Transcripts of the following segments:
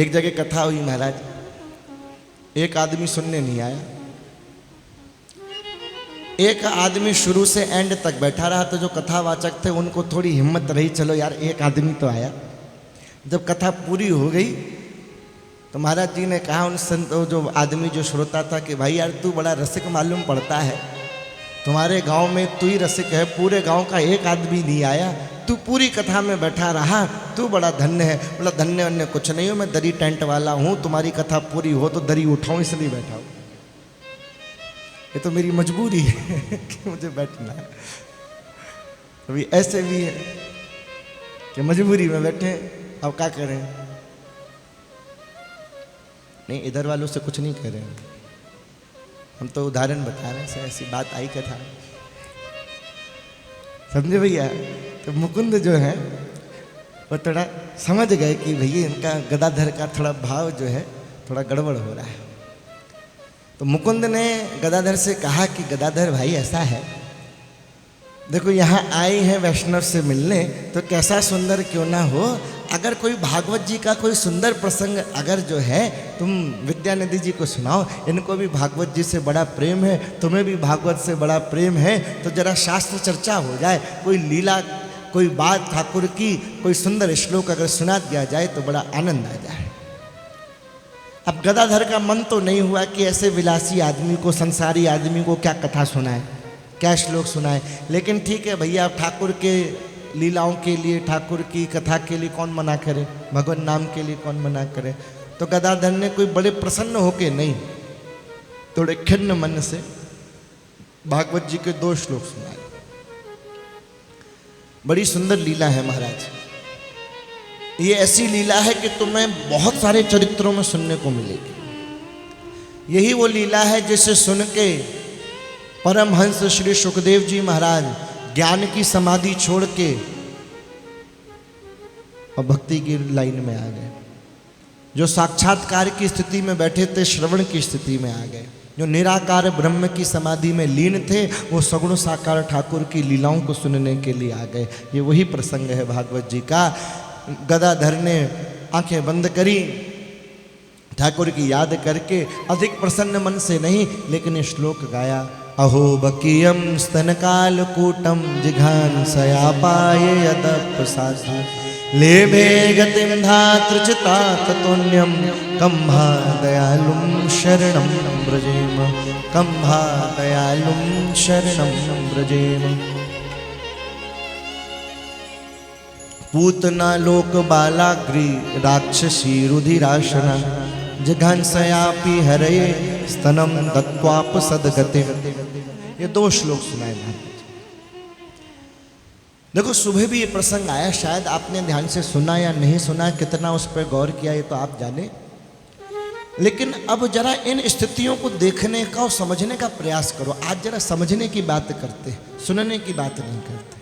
एक जगह कथा हुई महाराज, एक आदमी सुनने नहीं आया। एक आदमी शुरू से एंड तक बैठा रहा, तो जो कथावाचक थे उनको थोड़ी हिम्मत रही, चलो यार एक आदमी तो आया। जब कथा पूरी हो गई तो महाराज जी ने कहा उन संत जो आदमी जो श्रोता था कि भाई यार तू बड़ा रसिक मालूम पड़ता है, तुम्हारे गांव में तू ही रसिक है, पूरे गांव का एक आदमी नहीं आया, तू पूरी कथा में बैठा रहा, तू बड़ा धन्य है। बोला धन्य वन्य कुछ नहीं हो, मैं दरी टेंट वाला हूँ, तुम्हारी कथा पूरी हो तो दरी उठाऊँ इसलिए बैठा हूँ, ये तो मेरी मजबूरी है कि मुझे बैठना है। अभी ऐसे भी है कि मजबूरी में बैठे, अब क्या करें। नहीं, इधर वालों से कुछ नहीं कह रहे हैं, हम तो उदाहरण बता रहे हैं, ऐसी बात आई कथा, समझे भैया। तो मुकुंद जो है वो थोड़ा समझ गए कि भैया इनका गदाधर का थोड़ा भाव जो है थोड़ा गड़बड़ हो रहा है। तो मुकुंद ने गदाधर से कहा कि गदाधर भाई ऐसा है, देखो यहाँ आए हैं वैष्णव से मिलने, तो कैसा सुंदर क्यों ना हो, अगर कोई भागवत जी का कोई सुंदर प्रसंग अगर जो है तुम विद्यानिधि जी को सुनाओ, इनको भी भागवत जी से बड़ा प्रेम है, तुम्हें भी भागवत से बड़ा प्रेम है, तो जरा शास्त्र चर्चा हो जाए, कोई लीला कोई बात ठाकुर की कोई सुंदर श्लोक अगर सुना दिया जाए तो बड़ा आनंद आ जाए। अब गदाधर का मन तो नहीं हुआ कि ऐसे विलासी आदमी को, संसारी आदमी को क्या कथा सुनाए, क्या श्लोक सुनाए, लेकिन ठीक है भैया, अब ठाकुर के लीलाओं के लिए, ठाकुर की कथा के लिए कौन मना करे, भगवान नाम के लिए कौन मना करे। तो गदाधर ने कोई बड़े प्रसन्न होके नहीं, थोड़े खिन्न मन से भागवत जी के 2 श्लोक सुनाए। बड़ी सुंदर लीला है महाराज, ये ऐसी लीला है कि तुम्हें बहुत सारे चरित्रों में सुनने को मिलेगी। यही वो लीला है जिसे सुन के परमहंस श्री सुखदेव जी महाराज ज्ञान की समाधि छोड़ के और भक्ति की लाइन में आ गए। जो साक्षात्कार की स्थिति में बैठे थे, श्रवण की स्थिति में आ गए। जो निराकार ब्रह्म की समाधि में लीन थे, वो सगुण साकार ठाकुर की लीलाओं को सुनने के लिए आ गए। ये वही प्रसंग है भागवत जी का। गदाधर ने आंखें बंद करी, ठाकुर की याद करके, अधिक प्रसन्न मन से नहीं, लेकिन ये श्लोक गाया। अहो बकीयम स्तनकाल कूटम जिघान सयापाय यदप्रसाद लेभे गतिम धातृचिता ततोन्यम कंभा दयालुम शरणम व्रजेम, कंभा दयालुम शरणम व्रजेम। पूतना लोक बालाग्री राक्षसी रुधिराशना जिघांसयापि हरये स्तनम दत्वाप सदगते। ये 2 श्लोक सुनाए महाराज। देखो सुबह भी ये प्रसंग आया, शायद आपने ध्यान से सुना या नहीं सुना, कितना उस पर गौर किया ये तो आप जाने, लेकिन अब जरा इन स्थितियों को देखने का और समझने का प्रयास करो। आज जरा समझने की बात करते, सुनने की बात नहीं करते।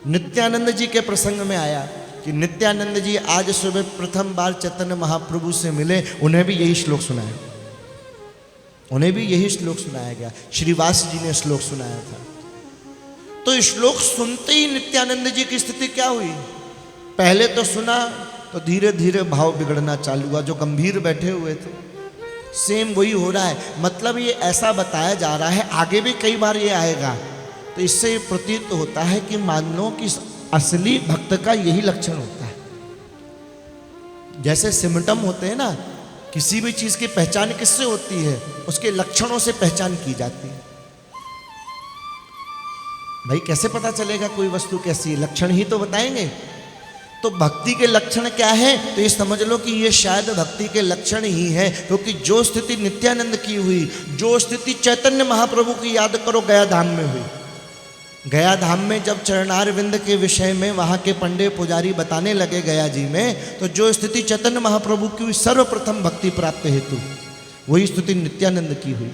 नित्यानंद जी के प्रसंग में आया कि नित्यानंद जी आज सुबह प्रथम बार चैतन्य महाप्रभु से मिले, उन्हें भी यही श्लोक सुनाया, उन्हें भी यही श्लोक सुनाया गया। श्रीवास जी ने श्लोक सुनाया था। तो श्लोक सुनते ही नित्यानंद जी की स्थिति क्या हुई, पहले तो सुना तो धीरे धीरे भाव बिगड़ना चालू हुआ। जो गंभीर बैठे हुए थे, सेम वही हो रहा है। मतलब ये ऐसा बताया जा रहा है, आगे भी कई बार ये आएगा, तो इससे प्रतीत होता है कि मान लो कि असली भक्त का यही लक्षण होता है। जैसे सिम्टम होते हैं ना, किसी भी चीज की पहचान किससे होती है, उसके लक्षणों से पहचान की जाती है। भाई कैसे पता चलेगा कोई वस्तु कैसी है, लक्षण ही तो बताएंगे। तो भक्ति के लक्षण क्या है, तो ये समझ लो कि ये शायद भक्ति के लक्षण ही है। क्योंकि जो स्थिति नित्यानंद की हुई, जो स्थिति चैतन्य महाप्रभु की याद करो गया धाम में हुई। गया धाम में जब चरणार विंद के विषय में वहाँ के पंडे पुजारी बताने लगे गया जी में, तो जो स्थिति चैतन्य महाप्रभु की हुई सर्वप्रथम भक्ति प्राप्त हेतु, वही स्थिति नित्यानंद की हुई,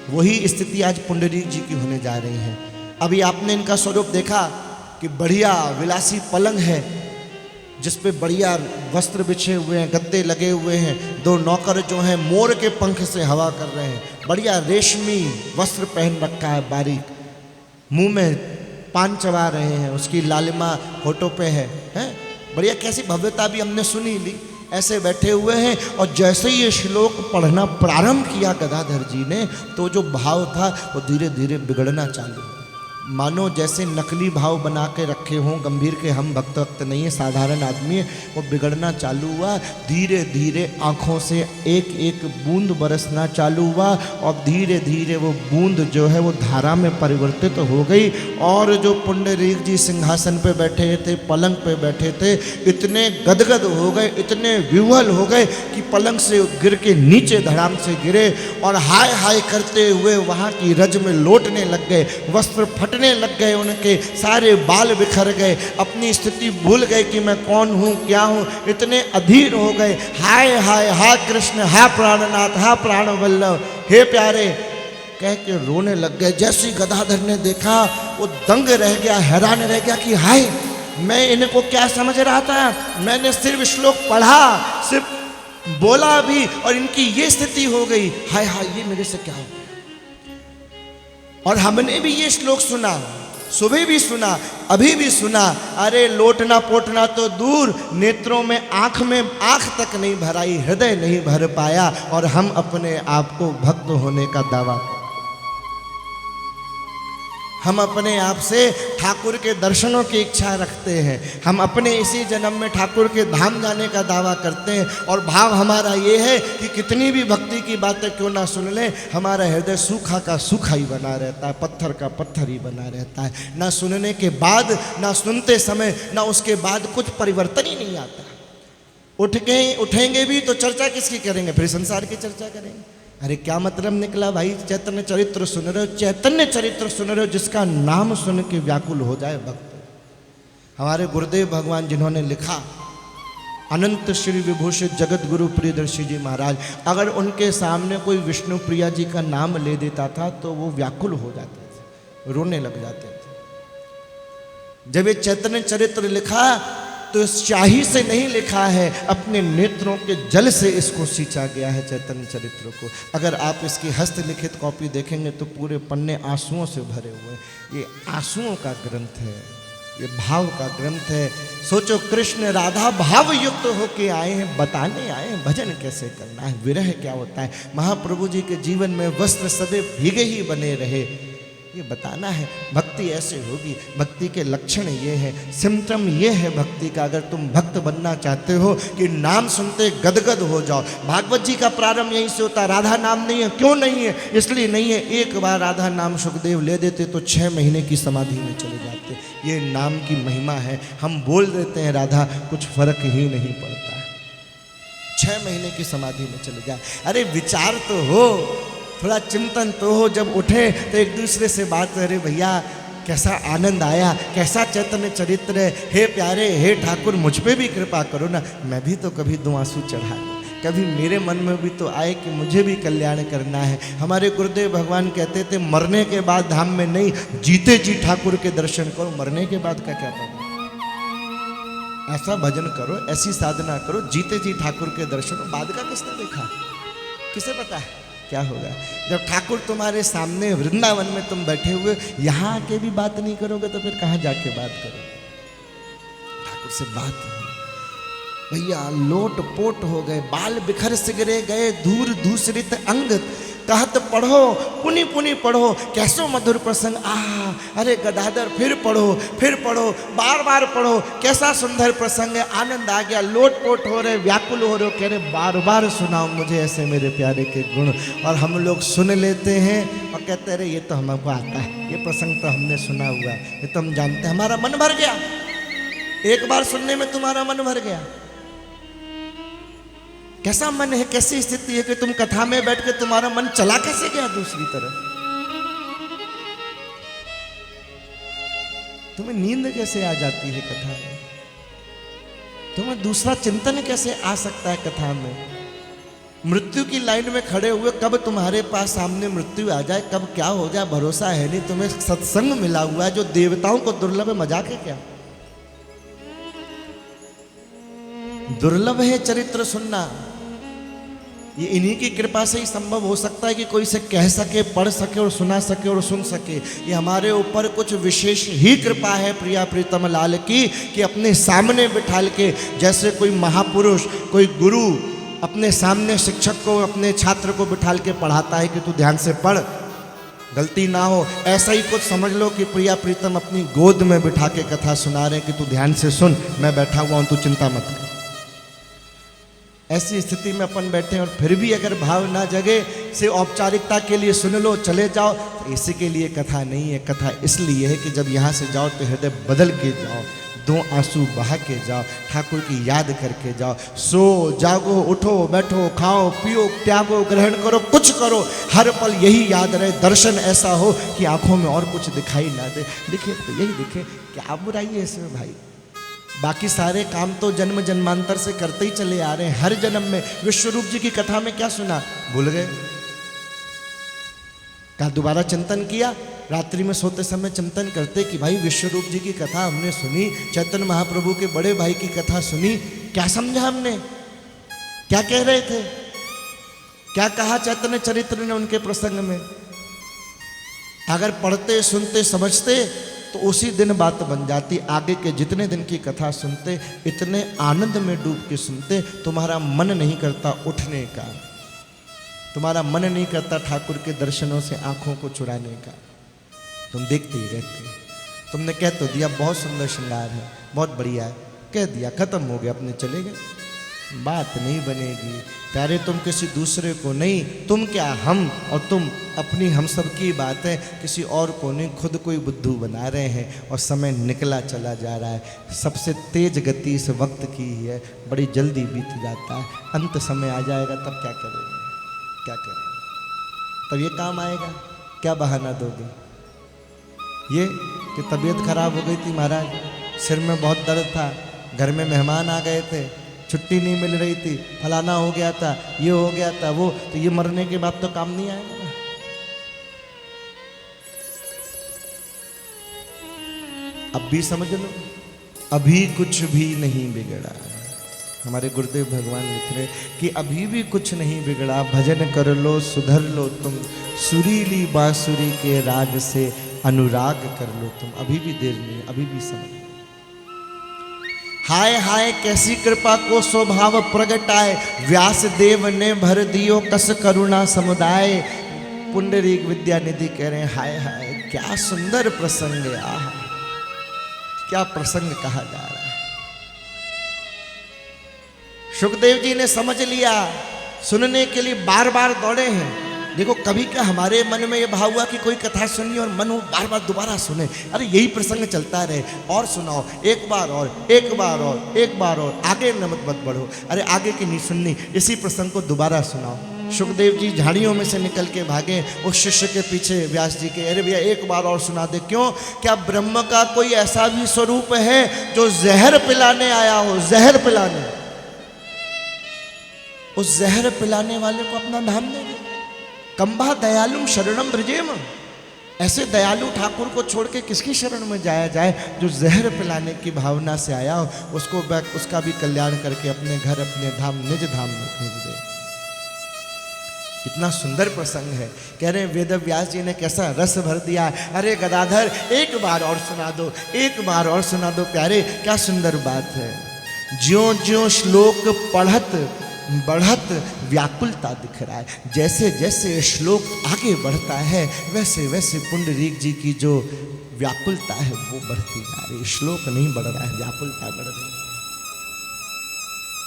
वही स्थिति आज पुंडरीक जी की होने जा रही है। अभी आपने इनका स्वरूप देखा कि बढ़िया विलासी पलंग है, जिस पे बढ़िया वस्त्र बिछे हुए हैं, गद्दे लगे हुए हैं, 2 नौकर जो हैं मोर के पंख से हवा कर रहे हैं, बढ़िया रेशमी वस्त्र पहन रखा है, बारीक, मुंह में पान चबा रहे हैं, उसकी लालिमा होठों पे है, बढ़िया। कैसी भव्यता भी हमने सुनी ली ऐसे बैठे हुए हैं। और जैसे ही ये श्लोक पढ़ना प्रारंभ किया गदाधर जी ने, तो जो भाव था वो धीरे धीरे बिगड़ना चालू हुआ। मानो जैसे नकली भाव बना के रखे हों, गंभीर के हम भक्त वक्त नहीं है, साधारण आदमी है, वो बिगड़ना चालू हुआ। धीरे धीरे आँखों से एक एक बूंद बरसना चालू हुआ और धीरे धीरे वो बूंद जो है वो धारा में परिवर्तित हो गई। और जो पुंडरीक जी सिंहासन पे बैठे थे, पलंग पे बैठे थे, इतने गदगद हो गए, इतने विह्वल हो गए कि पलंग से गिर के नीचे धड़ाम से गिरे और हाय हाय करते हुए वहाँ की रज में लौटने लग गए। वस्त्र फटने लग गए, उनके सारे बाल बिखर गए, अपनी स्थिति भूल गए कि मैं कौन हूँ, क्या हूँ, इतने अधीर हो गए। हाय हाय हा कृष्ण, हा प्राणनाथ, हा प्राण वल्लभ, हे प्यारे कह के रोने लग गए। जैसे गदाधर ने देखा वो दंग रह गया, हैरान रह गया कि हाय मैं इनको क्या समझ रहा था, मैंने सिर्फ श्लोक पढ़ा, सिर्फ बोला भी और इनकी ये स्थिति हो गई। हाय हाय ये मेरे से क्या हो गया। और हमने भी ये श्लोक सुना, सुबह भी सुना, अभी भी सुना। अरे लोटना पोटना तो दूर, नेत्रों में आंख तक नहीं भराई, हृदय नहीं भर पाया और हम अपने आप को भक्त होने का दावा करते। हम अपने आप से ठाकुर के दर्शनों की इच्छा रखते हैं, हम अपने इसी जन्म में ठाकुर के धाम जाने का दावा करते हैं। और भाव हमारा ये है कि कितनी भी भक्ति की बातें क्यों ना सुन लें, हमारा हृदय सूखा का सूखा ही बना रहता है, पत्थर का पत्थर ही बना रहता है। ना सुनने के बाद, ना सुनते समय, ना उसके बाद कुछ परिवर्तन ही नहीं आता। उठेंगे भी तो चर्चा किसकी करेंगे, फिर संसार की चर्चा करेंगे। अरे क्या मतलब निकला भाई, चैतन्य चरित्र सुन रहे हो, चैतन्य चरित्र सुन रहे हो जिसका नाम सुन के व्याकुल हो जाए भक्त। हमारे गुरुदेव भगवान जिन्होंने लिखा, अनंत श्री विभूषित जगत गुरु प्रियदर्शी जी महाराज, अगर उनके सामने कोई विष्णु प्रिया जी का नाम ले देता था तो वो व्याकुल हो जाते थे, रोने लग जाते थे। जब ये चैतन्य चरित्र लिखा तो स्याही से नहीं लिखा है, अपने नेत्रों के जल से इसको सींचा गया है चैतन्य चरित्र को। अगर आप इसकी हस्तलिखित कॉपी देखेंगे तो पूरे पन्ने आंसुओं से भरे हुए हैं। ये आंसुओं का ग्रंथ है, ये भाव का ग्रंथ है। सोचो कृष्ण राधा भाव युक्त होके आए हैं, बताने आए हैं भजन कैसे करना है, विरह क्या होता है। महाप्रभु जी के जीवन में वस्त्र सदैव भीगे ही बने रहे, ये बताना है। भक्ति ऐसे होगी, भक्ति के लक्षण ये हैं, सिम्टम ये है भक्ति का। अगर तुम भक्त बनना चाहते हो कि नाम सुनते गदगद हो जाओ, भागवत जी का प्रारंभ यहीं से होता। राधा नाम नहीं है, क्यों नहीं है? इसलिए नहीं है, एक बार राधा नाम सुखदेव ले देते तो 6 महीने की समाधि में चले जाते। ये नाम की महिमा है। हम बोल देते हैं राधा, कुछ फर्क ही नहीं पड़ता है, 6 महीने की समाधि में चले जाए। अरे विचार तो हो, थोड़ा चिंतन तो हो। जब उठे तो एक दूसरे से बात, अरे भैया कैसा आनंद आया, कैसा चैतन्य चरित्र है, हे प्यारे, हे ठाकुर मुझ पे भी कृपा करो ना, मैं भी तो कभी 2 आंसू चढ़ाए, कभी मेरे मन में भी तो आए कि मुझे भी कल्याण करना है। हमारे गुरुदेव भगवान कहते थे मरने के बाद धाम में नहीं, जीते जी ठाकुर के दर्शन करो। मरने के बाद का क्या पता, ऐसा भजन करो, ऐसी साधना करो, जीते जी ठाकुर के दर्शन। बाद का किसने देखा, किसे पता है क्या होगा। जब ठाकुर तुम्हारे सामने वृंदावन में तुम बैठे हुए, यहाँ आके भी बात नहीं करोगे तो फिर कहाँ जाके बात करोगे। ठाकुर से बात भैया लोट पोट हो गए, बाल बिखर सिगरे गए, दूर दूसरित अंग कहत पढ़ो, पुनि पुनि पढ़ो, कैसो मधुर प्रसंग। अरे गदाधर फिर पढ़ो, बार बार पढ़ो, कैसा सुंदर प्रसंग है। आनंद आ गया, लोट पोट हो रहे, व्याकुल हो रहे, कह रहे बार बार सुनाओ मुझे ऐसे मेरे प्यारे के गुण। और हम लोग सुन लेते हैं और कहते रहे ये तो हमको आता है, ये प्रसंग तो हमने सुना हुआ, ये तो हम जानते हैं। हमारा मन भर गया, एक बार सुनने में तुम्हारा मन भर गया। कैसा मन है, कैसी स्थिति है कि तुम कथा में बैठ के तुम्हारा मन चला कैसे गया दूसरी तरफ। तुम्हें नींद कैसे आ जाती है कथा में, तुम्हें दूसरा चिंतन कैसे आ सकता है कथा में। मृत्यु की लाइन में खड़े हुए, कब तुम्हारे पास सामने मृत्यु आ जाए, कब क्या हो जाए भरोसा है नहीं। तुम्हें सत्संग मिला हुआ है जो देवताओं को दुर्लभ है, मजाक है क्या। दुर्लभ है चरित्र सुनना, ये इन्हीं की कृपा से ही संभव हो सकता है कि कोई इसे कह सके, पढ़ सके और सुना सके और सुन सके। ये हमारे ऊपर कुछ विशेष ही कृपा है प्रिया प्रीतम लाल की, कि अपने सामने बिठाल के, जैसे कोई महापुरुष, कोई गुरु अपने सामने शिक्षक को, अपने छात्र को बिठाल के पढ़ाता है कि तू ध्यान से पढ़, गलती ना हो, ऐसा ही कुछ समझ लो कि प्रिया प्रीतम अपनी गोद में बिठा के कथा सुना रहे हैं कि तू ध्यान से सुन, मैं बैठा हुआ हूं, तू चिंता मत कर। ऐसी स्थिति में अपन बैठे हैं और फिर भी अगर भाव ना जगे, से औपचारिकता के लिए सुन लो चले जाओ, तो इसी के लिए कथा नहीं है। कथा इसलिए है कि जब यहाँ से जाओ तो हृदय बदल के जाओ, 2 आंसू बहा के जाओ, ठाकुर की याद करके जाओ। सो जागो, उठो, बैठो, खाओ, पियो, त्यागो, ग्रहण करो, कुछ करो, हर पल यही याद रहे। दर्शन ऐसा हो कि आंखों में और कुछ दिखाई ना दे, दिखे तो यही दिखे। क्या बुराई है इसमें भाई? बाकी सारे काम तो जन्म जन्मांतर से करते ही चले आ रहे हैं। हर जन्म में विश्वरूप जी की कथा में क्या सुना, भूल गए? क्या दोबारा चिंतन किया? रात्रि में सोते समय चिंतन करते कि भाई विश्वरूप जी की कथा हमने सुनी, चैतन्य महाप्रभु के बड़े भाई की कथा सुनी, क्या समझा हमने, क्या कह रहे थे, क्या कहा चैतन्य चरित्र ने उनके प्रसंग में? अगर पढ़ते, सुनते, समझते तो उसी दिन बात बन जाती। आगे के जितने दिन की कथा सुनते, इतने आनंद में डूब के सुनते, तुम्हारा मन नहीं करता उठने का, तुम्हारा मन नहीं करता ठाकुर के दर्शनों से आंखों को चुराने का, तुम देखते ही रहते। तुमने कह तो दिया बहुत सुंदर श्रृंगार है, बहुत बढ़िया है, कह दिया, खत्म हो गया, अपने चले गए, बात नहीं बनेगी। प्यारे तुम किसी दूसरे को नहीं, तुम क्या हम और तुम अपनी, हम सब की बात है, किसी और को नहीं, खुद कोई बुद्धू बना रहे हैं और समय निकला चला जा रहा है। सबसे तेज गति इस वक्त की ही है, बड़ी जल्दी बीत जाता है। अंत समय आ जाएगा तब क्या करेंगे, क्या करेंगे? तब ये काम आएगा, क्या बहाना दोगे? ये कि तबीयत खराब हो गई थी महाराज, सिर में बहुत दर्द था, घर में मेहमान आ गए थे, छुट्टी नहीं मिल रही थी, फलाना हो गया था, ये हो गया था, वो, तो ये मरने के बाद तो काम नहीं आएगा ना। अब भी समझ लो, अभी कुछ भी नहीं बिगड़ा। हमारे गुरुदेव भगवान लिख रहे कि अभी भी कुछ नहीं बिगड़ा, भजन कर लो, सुधर लो तुम, सुरीली बांसुरी के राग से अनुराग कर लो तुम। अभी भी देर नहीं, अभी भी समझ। हाय हाय कैसी कृपा को स्वभाव प्रगटाए, व्यास देव ने भर दियो कस करुणा समुदाय। पुंडरीक विद्यानिधि कह रहे हैं हाय हाय क्या सुंदर प्रसंग है, आहा क्या प्रसंग कहा जा रहा है। सुखदेव जी ने समझ लिया, सुनने के लिए बार बार दौड़े हैं। देखो कभी क्या हमारे मन में ये भाव हुआ कि कोई कथा सुनी और मन हो बार बार दोबारा सुने, अरे यही प्रसंग चलता रहे, और सुनाओ, एक बार और, एक बार और, एक बार और, आगे मत बढ़ो, अरे आगे की नहीं सुननी, इसी प्रसंग को दोबारा सुनाओ। सुखदेव जी झाड़ियों में से निकल के भागे, उस शिष्य के पीछे व्यास जी के, अरे भैया एक बार और सुना दे। क्यों? क्या ब्रह्म का कोई ऐसा भी स्वरूप है जो जहर पिलाने आया हो, जहर पिलाने, उस जहर पिलाने वाले को अपना नाम दे दे। कंबा दयालु शरणम ब्रजेम, ऐसे दयालु ठाकुर को छोड़ के किसकी शरण में जाया जाए? जो जहर पिलाने की भावना से आया हो, उसको उसका भी कल्याण करके अपने घर, अपने धाम, निज धाम में भेज दे। इतना सुंदर प्रसंग है। कह रहे हैं वेद व्यास जी ने कैसा रस भर दिया। अरे गदाधर एक बार और सुना दो, एक बार और सुना दो प्यारे, क्या सुंदर बात है। ज्यों ज्यों श्लोक पढ़त बढ़त व्याकुलता दिख रहा है। जैसे जैसे श्लोक आगे बढ़ता है वैसे वैसे पुंडरीक जी की जो व्याकुलता है वो बढ़ती जा रही है। श्लोक नहीं बढ़ रहा है, व्याकुलता बढ़ रही है,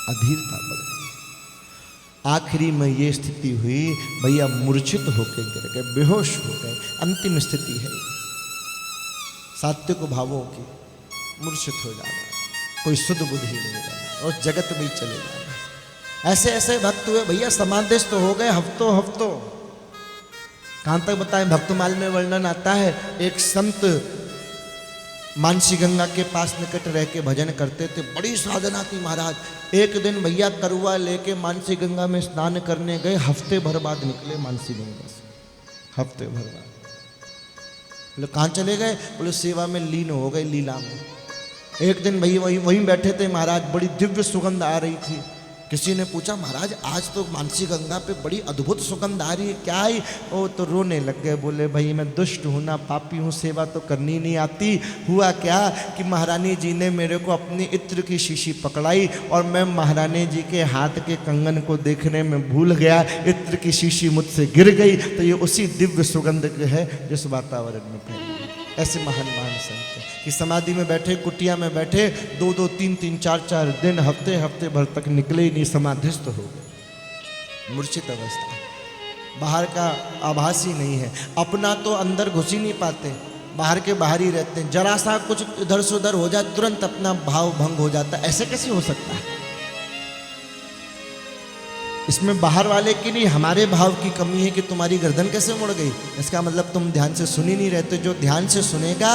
अधीरता बढ़ रही है। आखिरी में ये स्थिति हुई, भैया मूर्छित होकर गिर गए, बेहोश हो गए। अंतिम स्थिति है सात्विक भावों की, मूर्छित हो जाना, कोई शुद्ध बुद्धि नहीं रहना और जगत में ही चले जाना। ऐसे ऐसे भक्त हुए भैया, समाधिस्थ तो हो गए हफ्तों हफ्तों। कहाँ तक बताएं, भक्तमाल में वर्णन आता है, एक संत मानसी गंगा के पास निकट रह के भजन करते थे, बड़ी साधना थी महाराज। एक दिन भैया करुआ लेके मानसी गंगा में स्नान करने गए, हफ्ते भर बाद निकले मानसी गंगा से, हफ्ते भर बाद। बोले कहाँ चले गए? बोले सेवा में लीन हो गए, लीला में। एक दिन भैया वहीं बैठे थे महाराज, बड़ी दिव्य सुगंध आ रही थी, किसी ने पूछा महाराज आज तो मानसी गंगा पे बड़ी अद्भुत सुगंध आ रही है, क्या है? वो तो रोने लग गए, बोले भाई मैं दुष्ट हूँ ना, पापी हूँ, सेवा तो करनी नहीं आती। हुआ क्या कि महारानी जी ने मेरे को अपनी इत्र की शीशी पकड़ाई और मैं महारानी जी के हाथ के कंगन को देखने में भूल गया, इत्र की शीशी मुझसे गिर गई, तो ये उसी दिव्य सुगंध है जिस वातावरण में फैली। ऐसे महान महान संत कि समाधि में बैठे, कुटिया में बैठे, 2-2, 3-3, 4-4 दिन, हफ्ते हफ्ते भर तक निकले ही नहीं, समाधिस्थ हो गए, मूर्छित अवस्था, बाहर का आभास ही नहीं है, अपना तो अंदर घुस ही नहीं पाते, बाहर के बाहर ही रहते हैं, जरा सा कुछ इधर से उधर हो जाए तुरंत अपना भाव भंग हो जाता है। ऐसे कैसे हो सकता है? इसमें बाहर वाले की नहीं, हमारे भाव की कमी है कि तुम्हारी गर्दन कैसे मुड़ गई। इसका मतलब तुम ध्यान से सुन ही नहीं रहते। जो ध्यान से सुनेगा,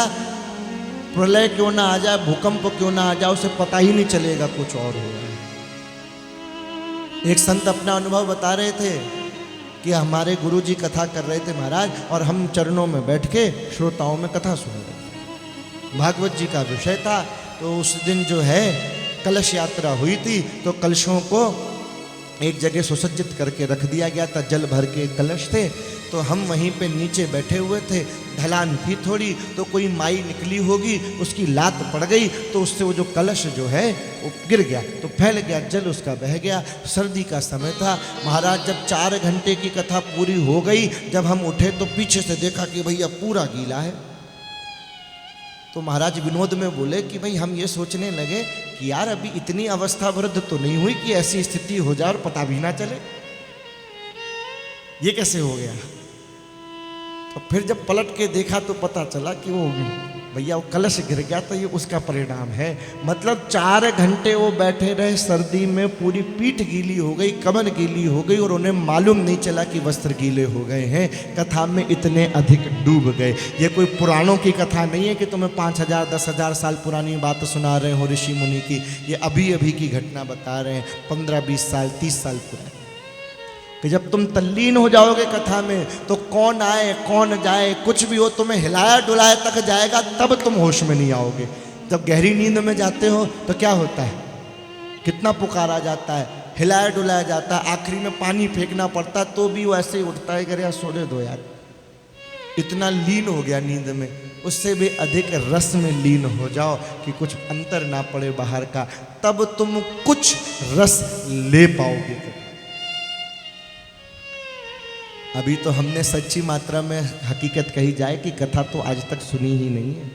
प्रलय क्यों ना आ जाए, भूकंप क्यों ना आ जाए, उसे पता ही नहीं चलेगा कुछ और हो रहा है। एक संत अपना अनुभव बता रहे थे कि हमारे गुरुजी कथा कर रहे थे महाराज, और हम चरणों में बैठ के श्रोताओं में कथा सुन रहे थे, भागवत जी का विषय था। तो उस दिन जो है कलश यात्रा हुई थी, तो कलशों को एक जगह सुसज्जित करके रख दिया गया था, जल भर के कलश थे। तो हम वहीं पे नीचे बैठे हुए थे, ढलान थी थोड़ी, तो कोई माई निकली होगी, उसकी लात पड़ गई, तो उससे वो जो कलश जो है वो गिर गया, तो फैल गया, जल उसका बह गया। सर्दी का समय था महाराज, जब 4 घंटे की कथा पूरी हो गई, जब हम उठे तो पीछे से देखा कि भैया पूरा गीला है। तो महाराज विनोद में बोले कि भाई हम ये सोचने लगे कि यार अभी इतनी अवस्था वृद्ध तो नहीं हुई कि ऐसी स्थिति हो जाए और पता भी ना चले, ये कैसे हो गया। तो फिर जब पलट के देखा तो पता चला कि वो भैया वो कलश गिर गया, तो ये उसका परिणाम है। मतलब 4 घंटे वो बैठे रहे सर्दी में, पूरी पीठ गीली हो गई, कमर गीली हो गई, और उन्हें मालूम नहीं चला कि वस्त्र गीले हो गए हैं। कथा में इतने अधिक डूब गए। ये कोई पुराणों की कथा नहीं है कि तुम्हें 5000 10,000 साल पुरानी बात सुना रहे हो ऋषि मुनि की, ये अभी अभी की घटना बता रहे हैं, 15-20 साल 30 साल पुरानी। कि जब तुम तल्लीन हो जाओगे कथा में, तो कौन आए कौन जाए कुछ भी हो, तुम्हें हिलाया डुलाया तक जाएगा, तब तुम होश में नहीं आओगे। जब गहरी नींद में जाते हो तो क्या होता है, कितना पुकारा जाता है, हिलाया डुलाया जाता है, आखिरी में पानी फेंकना पड़ता है, तो भी वो ऐसे ही उठता है, अरे यार सोने दो यार। इतना लीन हो गया नींद में। उससे भी अधिक रस में लीन हो जाओ कि कुछ अंतर ना पड़े बाहर का, तब तुम कुछ रस ले पाओगे। अभी तो हमने सच्ची मात्रा में हकीकत कही जाए कि कथा तो आज तक सुनी ही नहीं है,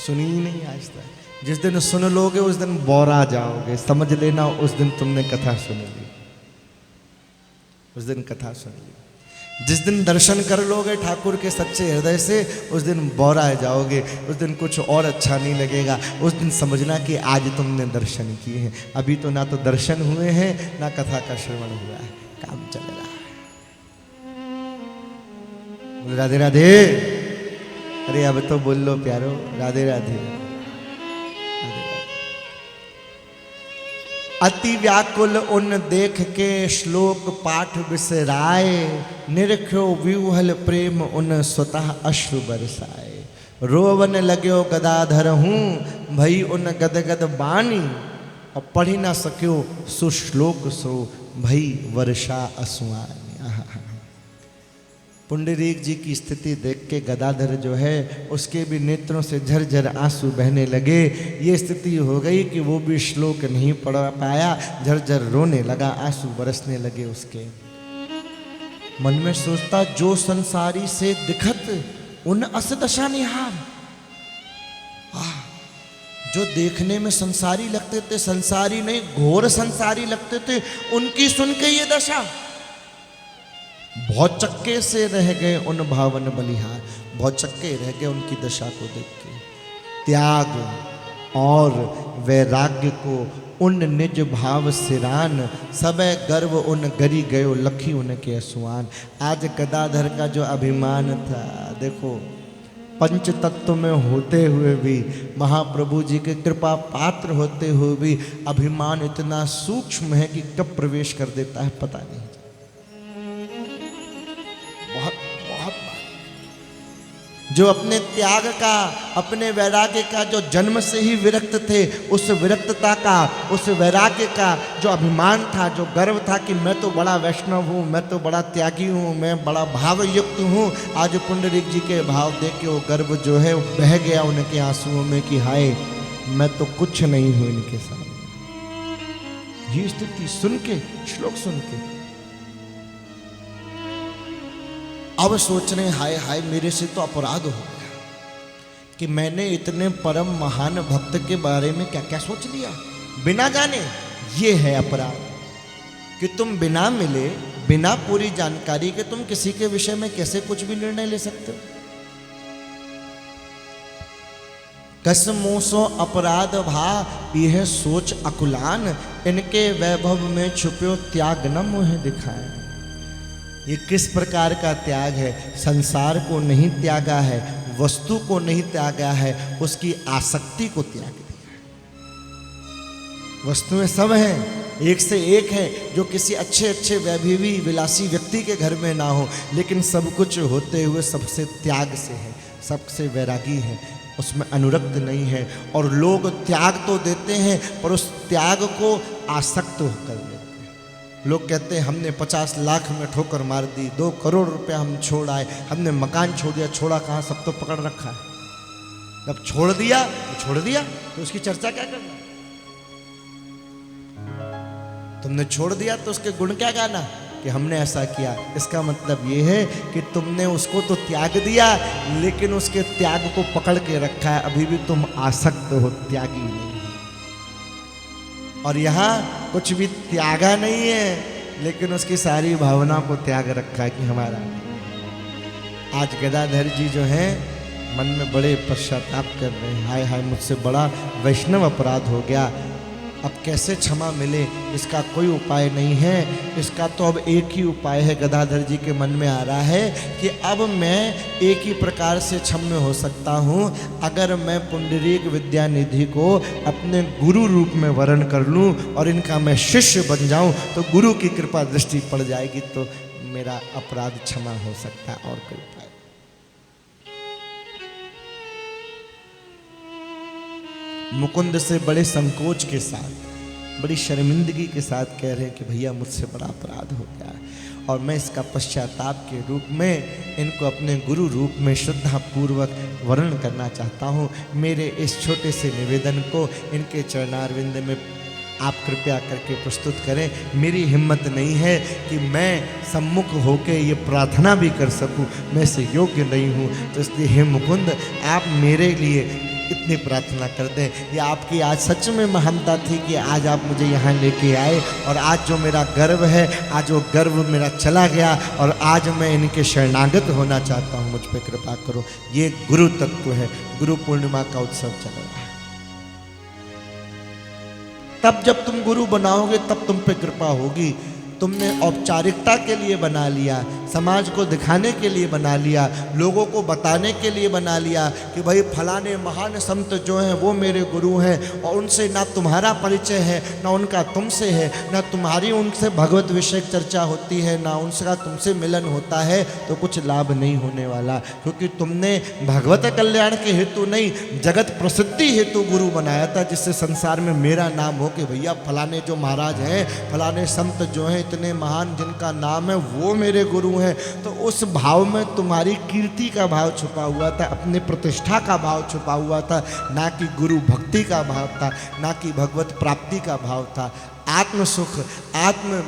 सुनी ही नहीं आज तक। जिस दिन सुन लोगे उस दिन बौरा जाओगे, समझ लेना उस दिन तुमने कथा सुन ली, उस दिन कथा सुन ली। जिस दिन दर्शन कर लोगे ठाकुर के सच्चे हृदय से, उस दिन बौरा जाओगे, उस दिन कुछ और अच्छा नहीं लगेगा। उस दिन समझना कि आज तुमने दर्शन किए हैं। अभी तो ना तो दर्शन हुए हैं, ना कथा का श्रवण हुआ है, काम चल रहा है। राधे राधे। अरे अब तो बोल लो प्यारो, राधे राधे। अति व्याकुल उन देख के श्लोक पाठ बिसराए, निरख्यो व्यूहल प्रेम उन स्वतः अश्रु बरसाए। रोवन लाग्यो गदाधर हूँ, भई उन गदगद बानी, और पढ़ी ना सक्यो सुश्लोक सो, भई वर्षा असुआनी। पुंडरीक जी की स्थिति देख के गदाधर जो है उसके भी नेत्रों से झरझर आंसू बहने लगे। ये स्थिति हो गई कि वो भी श्लोक नहीं पढ़ पाया, झरझर रोने लगा, आंसू बरसने लगे उसके। मन में सोचता जो संसारी से दिखत उन अस दशा निहार। जो देखने में संसारी लगते थे, संसारी नहीं घोर संसारी लगते थे, उनकी सुन के ये दशा। बहुत चक्के से रह गए उन भावन बलिहार, बहुत चक्के रह गए उनकी दशा को देख के। त्याग और वैराग्य को उन निज भाव सिरान, सबे गर्व उन गरी गयो लखी उनके असुआन। आज गदाधर का जो अभिमान था, देखो पंच तत्व में होते हुए भी, महाप्रभु जी के कृपा पात्र होते हुए भी अभिमान इतना सूक्ष्म है कि कब प्रवेश कर देता है पता नहीं। बहुत बहुत जो अपने त्याग का, अपने वैराग्य का, जो जन्म से ही विरक्त थे, उस विरक्तता का, उस वैराग्य का जो अभिमान था, जो गर्व था कि मैं तो बड़ा वैष्णव हूँ, मैं तो बड़ा त्यागी हूँ, मैं बड़ा भावयुक्त हूँ, आज पुंडरीक जी के भाव देख के वो गर्व जो है वो बह गया उनके आंसुओं में कि हाय मैं तो कुछ नहीं हूँ इनके सामने। ये स्थिति सुन के, श्लोक सुन के अब सोच रहे हाय हाय मेरे से तो अपराध हो गया कि मैंने इतने परम महान भक्त के बारे में क्या क्या सोच लिया बिना जाने। ये है अपराध कि तुम बिना मिले, बिना पूरी जानकारी के तुम किसी के विषय में कैसे कुछ भी निर्णय ले सकते हो। कसमों सो अपराध भा यह सोच अकुलान, इनके वैभव में छुपो त्याग न मुँह दिखाए। ये किस प्रकार का त्याग है? संसार को नहीं त्यागा है, वस्तु को नहीं त्यागा है, उसकी आसक्ति को त्याग दिया है। वस्तुएं सब हैं, एक से एक है, जो किसी अच्छे अच्छे वैभवी विलासी व्यक्ति के घर में ना हो, लेकिन सब कुछ होते हुए सबसे त्याग से है, सबसे वैरागी है, उसमें अनुरक्त नहीं है। और लोग त्याग तो देते हैं पर उस त्याग को आसक्त होकर देते हैं। लोग कहते हैं हमने 50 लाख में ठोकर मार दी, 2 करोड़ रुपया हम छोड़ आए, हमने मकान छोड़ दिया। छोड़ा कहाँ, सब तो पकड़ रखा है। जब छोड़ दिया तो छोड़ दिया, तो उसकी चर्चा क्या करना? तुमने छोड़ दिया तो उसके गुण क्या गाना कि हमने ऐसा किया। इसका मतलब ये है कि तुमने उसको तो त्याग दिया, लेकिन उसके त्याग को पकड़ के रखा है। अभी भी तुम आसक्त हो, त्यागी नहीं। और यहाँ कुछ भी त्यागा नहीं है, लेकिन उसकी सारी भावना को त्याग रखा है कि हमारा। आज गदाधर जी जो हैं मन में बड़े पश्चाताप कर रहे हैं, हाय हाय मुझसे बड़ा वैष्णव अपराध हो गया, अब कैसे क्षमा मिले, इसका कोई उपाय नहीं है। इसका तो अब एक ही उपाय है, गदाधर जी के मन में आ रहा है कि अब मैं एक ही प्रकार से क्षम्य हो सकता हूँ, अगर मैं पुंडरीक विद्यानिधि को अपने गुरु रूप में वर्ण कर लूँ और इनका मैं शिष्य बन जाऊँ, तो गुरु की कृपा दृष्टि पड़ जाएगी, तो मेरा अपराध क्षमा हो सकता है। और कोई उपाय? मुकुंद से बड़े संकोच के साथ, बड़ी शर्मिंदगी के साथ कह रहे हैं कि भैया मुझसे बड़ा अपराध हो गया है, और मैं इसका पश्चाताप के रूप में इनको अपने गुरु रूप में श्रद्धापूर्वक वर्ण करना चाहता हूँ। मेरे इस छोटे से निवेदन को इनके चरणारविंद में आप कृपया करके प्रस्तुत करें। मेरी हिम्मत नहीं है कि मैं सम्मुख होकर ये प्रार्थना भी कर सकूं, मैं इसे योग्य नहीं हूँ। तो इसलिए हे मुकुंद, आप मेरे लिए इतनी प्रार्थना कर दें। ये आपकी आज सच में महानता थी कि आज आप मुझे यहाँ लेके आए, और आज जो मेरा गर्व है, आज वो गर्व मेरा चला गया, और आज मैं इनके शरणागत होना चाहता हूँ। मुझ पर कृपा करो। ये गुरु तत्व है। गुरु पूर्णिमा का उत्सव चल रहा है। तब जब तुम गुरु बनाओगे तब तुम पे कृपा होगी। तुमने औपचारिकता के लिए बना लिया, समाज को दिखाने के लिए बना लिया, लोगों को बताने के लिए बना लिया कि भाई फलाने महान संत जो हैं वो मेरे गुरु हैं, और उनसे ना तुम्हारा परिचय है, ना उनका तुमसे है, ना तुम्हारी उनसे भगवत विषय चर्चा होती है, ना उनका तुमसे मिलन होता है, तो कुछ लाभ नहीं होने वाला। क्योंकि तुमने भगवत कल्याण के हेतु नहीं, जगत प्रसिद्धि हेतु गुरु बनाया था, जिससे संसार में मेरा नाम हो कि भैया फलाने जो महाराज हैं, फलाने संत जो हैं इतने महान, जिनका नाम है, वो मेरे गुरु हैं। तो उस भाव में तुम्हारी कीर्ति का भाव छुपा हुआ था, अपने प्रतिष्ठा का भाव छुपा हुआ था, ना कि गुरु भक्ति का भाव था, ना कि भगवत प्राप्ति का भाव था, आत्म सुख, आत्म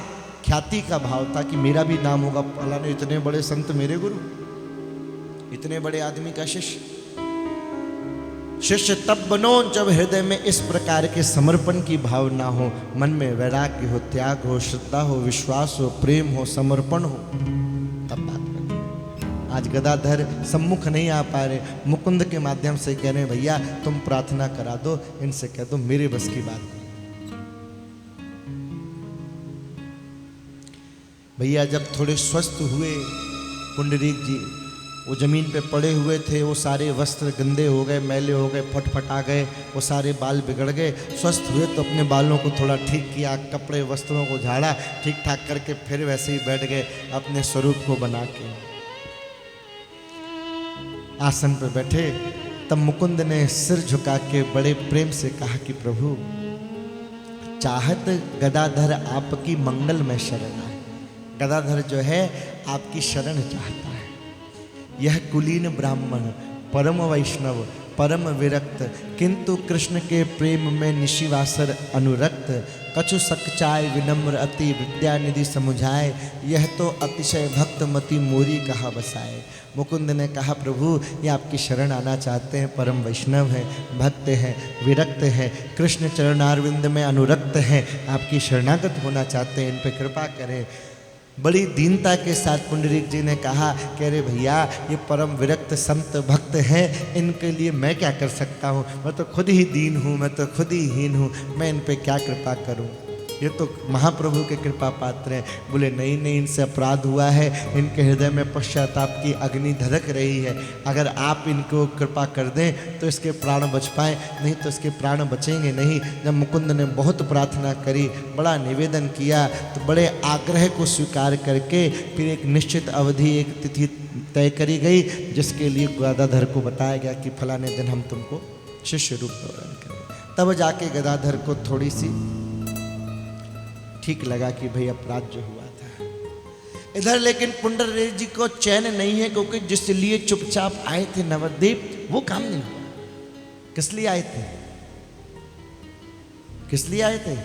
ख्याति का भाव था कि मेरा भी नाम होगा, फलाने इतने बड़े संत मेरे गुरु, इतने बड़े आदमी का शिष्य। शिष्य तब बनो जब हृदय में इस प्रकार के समर्पण की भावना हो, मन में वैराग्य हो, त्याग हो, श्रद्धा हो, विश्वास हो, प्रेम हो, समर्पण हो, तब बात करें। आज गदाधर सम्मुख नहीं आ पा रहे, मुकुंद के माध्यम से कह रहे हैं भैया तुम प्रार्थना करा दो, इनसे कह दो मेरे बस की बात नहीं। भैया जब थोड़े स्वस्थ हुए पुंडरीक जी, वो ज़मीन पे पड़े हुए थे, वो सारे वस्त्र गंदे हो गए, मैले हो गए, फटफटा गए, वो सारे बाल बिगड़ गए। स्वस्थ हुए तो अपने बालों को थोड़ा ठीक किया, कपड़े वस्त्रों को झाड़ा, ठीक ठाक करके फिर वैसे ही बैठ गए अपने स्वरूप को बना के। आसन पर बैठे, तब मुकुंद ने सिर झुका के बड़े प्रेम से कहा कि प्रभु, चाहत गदाधर आपकी मंगल में शरण आए। गदाधर जो है आपकी शरण चाहता है। यह कुलीन ब्राह्मण परम वैष्णव परम विरक्त, किंतु कृष्ण के प्रेम में निशिवासर अनुरक्त, कछु सकचाय विनम्र अति विद्यानिधि समुझाए, यह तो अतिशय भक्त मति मोरी कहा बसाए। मुकुंद ने कहा प्रभु, ये आपकी शरण आना चाहते हैं, परम वैष्णव हैं, भक्त हैं, विरक्त हैं, कृष्ण चरणारविंद में अनुरक्त हैं, आपकी शरणागत होना चाहते हैं, इन पर कृपा करें। बड़ी दीनता के साथ पुंडरीक जी ने कहा कि अरे भैया, ये परम विरक्त संत भक्त हैं, इनके लिए मैं क्या कर सकता हूँ, मैं तो खुद ही दीन हूँ, मैं तो खुद ही हीन हूँ, मैं इन पे क्या कृपा करूँ, ये तो महाप्रभु के कृपा पात्र हैं। बोले नहीं नहीं, इनसे अपराध हुआ है, इनके हृदय में पश्चाताप की अग्नि धधक रही है, अगर आप इनको कृपा कर दें तो इसके प्राण बच पाए, नहीं तो इसके प्राण बचेंगे नहीं। जब मुकुंद ने बहुत प्रार्थना करी, बड़ा निवेदन किया, तो बड़े आग्रह को स्वीकार करके फिर एक निश्चित अवधि, एक तिथि तय करी गई, जिसके लिए गदाधर को बताया गया कि फलाने दिन हम तुमको शिष्य रूप में ग्रहण करेंगे। तब जाके गदाधर को थोड़ी सी ठीक लगा कि भाई अपराध जो हुआ था। इधर लेकिन पुंडरीक जी को चैन नहीं है, क्योंकि जिस लिए चुपचाप आए थे नवद्वीप, वो काम नहीं हुआ। किस लिए आए थे? किस लिए आए थे?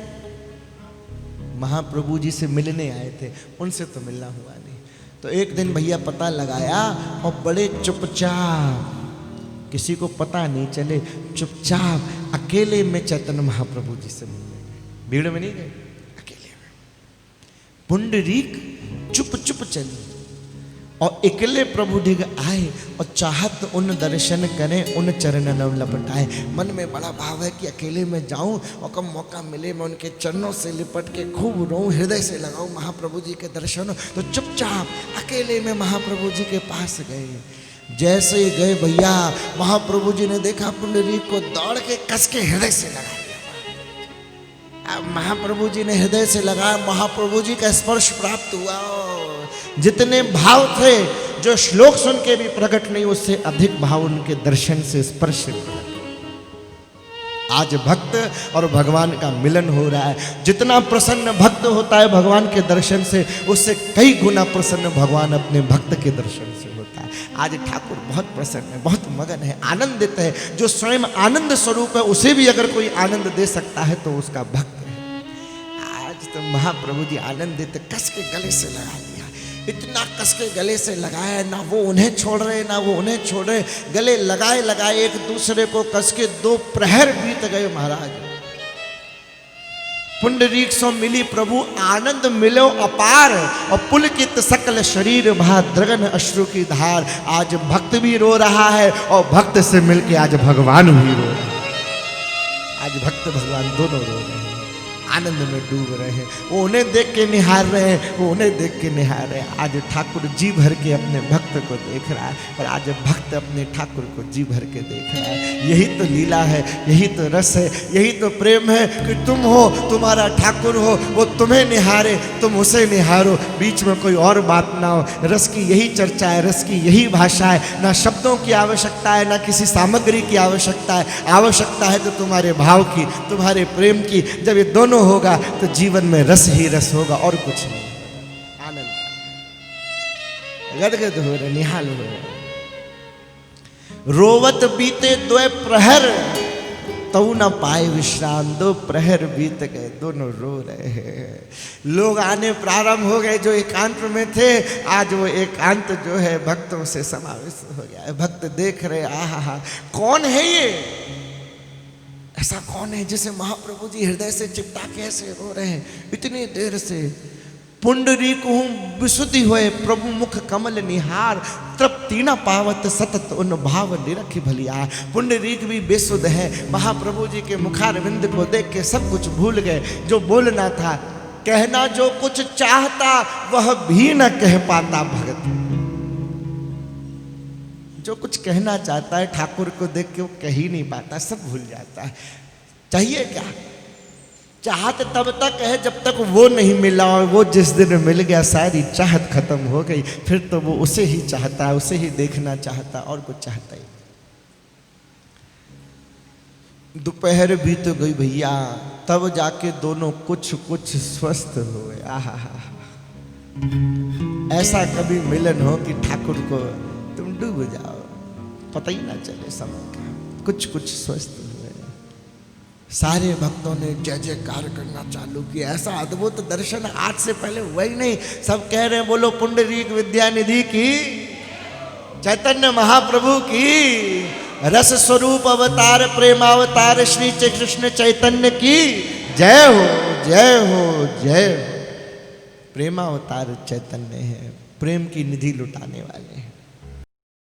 महाप्रभु जी से मिलने आए थे, उनसे तो मिलना हुआ नहीं। तो एक दिन भैया पता लगाया और बड़े चुपचाप, किसी को पता नहीं चले, चुपचाप अकेले में चैतन्य महाप्रभु जी से मिलने गए। भीड़ में नहीं गए, पुंडरीक चुप चुप चली और अकेले प्रभु डिग आए और चाहत उन दर्शन करें, उन चरण नव लपटाए। मन में बड़ा भाव है कि अकेले में जाऊं और कब मौका मिले मैं उनके चरणों से लिपट के खूब रोऊं, हृदय से लगाऊं महाप्रभु जी के दर्शन। तो चुपचाप अकेले में महाप्रभु जी के पास गए। जैसे ही गए भैया, महाप्रभु जी ने देखा पुंडरीक को, दौड़ के कस के हृदय से लगा। महाप्रभु जी ने हृदय से लगाया, महाप्रभु जी का स्पर्श प्राप्त हुआ। जितने भाव थे जो श्लोक सुन के भी प्रकट नहीं, उससे अधिक भाव उनके दर्शन से, स्पर्श से प्रकट। आज भक्त और भगवान का मिलन हो रहा है। जितना प्रसन्न भक्त होता है भगवान के दर्शन से, उससे कई गुना प्रसन्न भगवान अपने भक्त के दर्शन से होता है। आज ठाकुर बहुत प्रसन्न है, बहुत मगन है, आनंदित है। जो स्वयं आनंद स्वरूप है, उसे भी अगर कोई आनंद दे सकता है तो उसका भक्त है। आज तो महाप्रभु जी आनंदित, कस के गले से लगा दिया, इतना कस के गले से लगाया, ना वो उन्हें छोड़ रहे ना वो उन्हें छोड़ रहे, गले लगाए लगाए एक दूसरे को कस के 2 प्रहर बीत गए महाराज। पुंडरीक सो मिली प्रभु आनंद मिलो अपार, और पुलकित सकल शरीर भा द्रगन अश्रु की धार। आज भक्त भी रो रहा है और भक्त से मिलके आज भगवान भी रो रहे हैं। आज भक्त भगवान दोनों रो रहे हैं, आनंद में डूब रहे हैं। वो उन्हें देख के निहार रहे हैं, वो उन्हें देख के निहार रहे हैं। आज ठाकुर जी भर के अपने भक्त को देख रहा है, और आज भक्त अपने ठाकुर को जी भर के देख रहा है। यही तो लीला है, यही तो रस है, यही तो प्रेम है कि तुम हो, तुम्हारा ठाकुर हो, वो तुम्हें निहारे, तुम उसे निहारो, बीच में कोई और बात ना हो। रस की यही चर्चा है, रस की यही भाषा है। ना शब्दों की आवश्यकता है, ना किसी सामग्री की आवश्यकता है। आवश्यकता है तो तुम्हारे भाव की, तुम्हारे प्रेम की। जब ये दोनों होगा तो जीवन में रस ही रस होगा, और कुछ नहीं। आनंद गदगद हो रहे, निहाल हो रहे। रोवत बीते 2 प्रहर, तऊ न पाए विश्राम। 2 प्रहर बीत गए, दोनों रो रहे हैं। लोग आने प्रारंभ हो गए जो एकांत में थे। आज वो एकांत जो है भक्तों से समाविष्ट हो गया है। भक्त देख रहे, आहा, कौन है ये? ऐसा कौन है जिसे महाप्रभु जी हृदय से चिपटा के ऐसे रो रहे हैं इतनी देर से? पुंडरीक हूँ विशुद्धि हुए प्रभु मुख कमल निहार, तृप्ति न पावत सतत उन भाव निरखी भलिया। पुंडरीक भी बेसुध है, महाप्रभु जी के मुखारविंद को देख के सब कुछ भूल गए। जो बोलना था, कहना जो कुछ चाहता वह भी न कह पाता भगत। जो कुछ कहना चाहता है ठाकुर को देख के वो कह ही नहीं पाता, सब भूल जाता है। चाहिए क्या? चाहत तब तक है जब तक वो नहीं मिला, और वो जिस दिन मिल गया सारी चाहत खत्म हो गई। फिर तो वो उसे ही चाहता है, उसे ही देखना चाहता, और कुछ चाहता ही। दोपहर भी तो गई भैया, तब जाके दोनों कुछ कुछ स्वस्थ हुए। आहा, ऐसा कभी मिलन हो कि ठाकुर को तुम डूब जाओ, पता ही ना चले समय का। कुछ कुछ स्वस्थ हुए। सारे भक्तों ने जय जयकार करना चालू किया। ऐसा अद्भुत दर्शन आज से पहले हुआ ही नहीं। सब कह रहे हैं बोलो पुंडरीक विद्यानिधि की, चैतन्य महाप्रभु की, रस स्वरूप अवतार प्रेमावतार श्री कृष्ण चैतन्य की जय हो, जय हो, जय हो। प्रेमावतार चैतन्य है, प्रेम की निधि लुटाने वाले हैं।